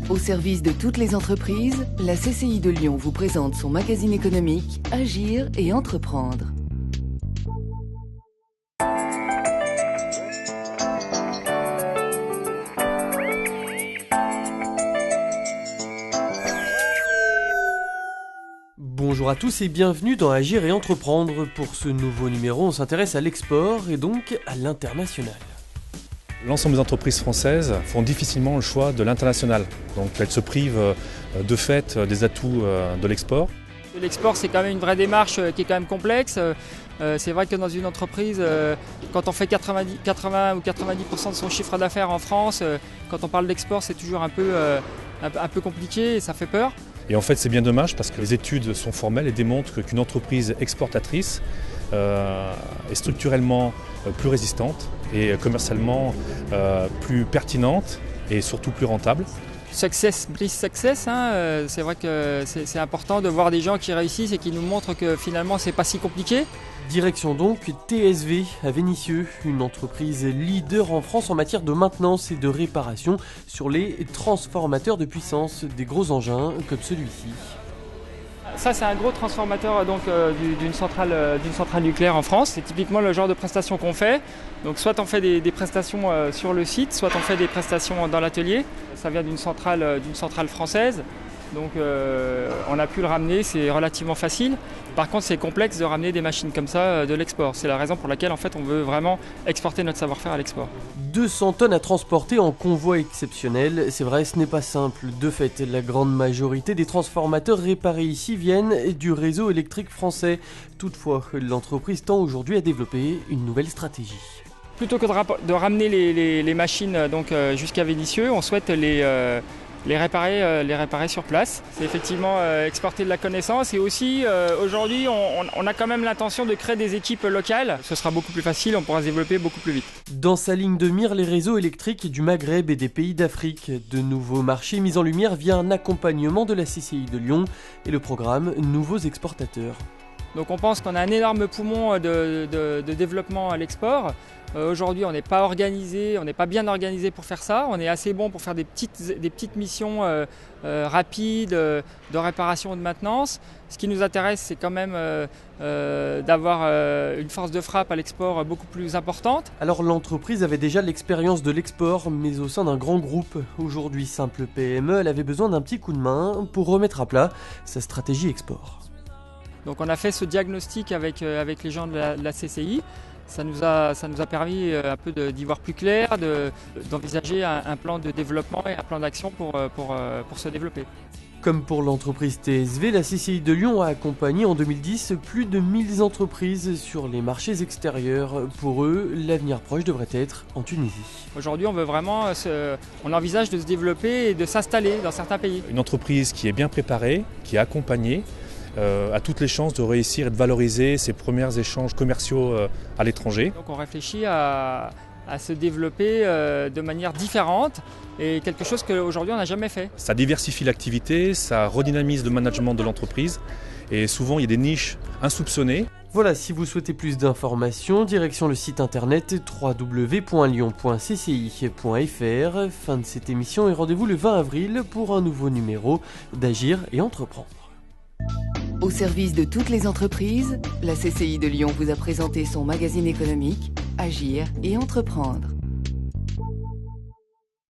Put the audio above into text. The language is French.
Au service de toutes les entreprises, la CCI de Lyon vous présente son magazine économique Agir et entreprendre. Bonjour à tous et bienvenue dans Agir et entreprendre. Pour ce nouveau numéro, on s'intéresse à l'export et donc à l'international. L'ensemble des entreprises françaises font difficilement le choix de l'international. Donc elles se privent de fait des atouts de l'export. L'export, c'est quand même une vraie démarche qui est quand même complexe. C'est vrai que dans une entreprise, quand on fait 80 ou 90% de son chiffre d'affaires en France, quand on parle d'export, c'est toujours un peu compliqué et ça fait peur. Et en fait, c'est bien dommage parce que les études sont formelles et démontrent qu'une entreprise exportatrice est structurellement plus résistante et commercialement plus pertinente et surtout plus rentable. Success breeds success, c'est vrai que c'est important de voir des gens qui réussissent et qui nous montrent que finalement c'est pas si compliqué. Direction donc TSV à Vénissieux, une entreprise leader en France en matière de maintenance et de réparation sur les transformateurs de puissance, des gros engins comme celui-ci. Ça, c'est un gros transformateur d'une centrale nucléaire en France. C'est typiquement le genre de prestations qu'on fait. Donc soit on fait des prestations sur le site, soit on fait des prestations dans l'atelier. Ça vient d'une centrale française. Donc on a pu le ramener, c'est relativement facile. Par contre, c'est complexe de ramener des machines comme ça de l'export. C'est la raison pour laquelle en fait, on veut vraiment exporter notre savoir-faire à l'export. 200 tonnes à transporter en convoi exceptionnel. C'est vrai, ce n'est pas simple. De fait, la grande majorité des transformateurs réparés ici viennent du réseau électrique français. Toutefois, l'entreprise tend aujourd'hui à développer une nouvelle stratégie. Plutôt que de ramener les machines jusqu'à Vénissieux, on souhaite les réparer sur place. C'est effectivement exporter de la connaissance et aussi aujourd'hui on a quand même l'intention de créer des équipes locales. Ce sera beaucoup plus facile, on pourra se développer beaucoup plus vite. Dans sa ligne de mire, les réseaux électriques du Maghreb et des pays d'Afrique. De nouveaux marchés mis en lumière via un accompagnement de la CCI de Lyon et le programme Nouveaux exportateurs. Donc on pense qu'on a un énorme poumon de développement à l'export. Aujourd'hui, on n'est pas organisé, on n'est pas bien organisé pour faire ça. On est assez bon pour faire des petites missions rapides de réparation ou de maintenance. Ce qui nous intéresse, c'est quand même d'avoir une force de frappe à l'export beaucoup plus importante. Alors l'entreprise avait déjà l'expérience de l'export, mais au sein d'un grand groupe. Aujourd'hui simple PME, elle avait besoin d'un petit coup de main pour remettre à plat sa stratégie export. Donc on a fait ce diagnostic avec les gens de la CCI. Ça nous a permis un peu d'y voir plus clair, d'envisager un plan de développement et un plan d'action pour se développer. Comme pour l'entreprise TSV, la CCI de Lyon a accompagné en 2010 plus de 1000 entreprises sur les marchés extérieurs. Pour eux, l'avenir proche devrait être en Tunisie. Aujourd'hui, on envisage de se développer et de s'installer dans certains pays. Une entreprise qui est bien préparée, qui est accompagnée, a toutes les chances de réussir et de valoriser ses premiers échanges commerciaux à l'étranger. Donc on réfléchit à se développer de manière différente et quelque chose qu'aujourd'hui on n'a jamais fait. Ça diversifie l'activité, ça redynamise le management de l'entreprise et souvent il y a des niches insoupçonnées. Voilà, si vous souhaitez plus d'informations, direction le site internet www.lyon.cci.fr. Fin de cette émission et rendez-vous le 20 avril pour un nouveau numéro d'Agir et entreprendre. Au service de toutes les entreprises, la CCI de Lyon vous a présenté son magazine économique Agir et entreprendre.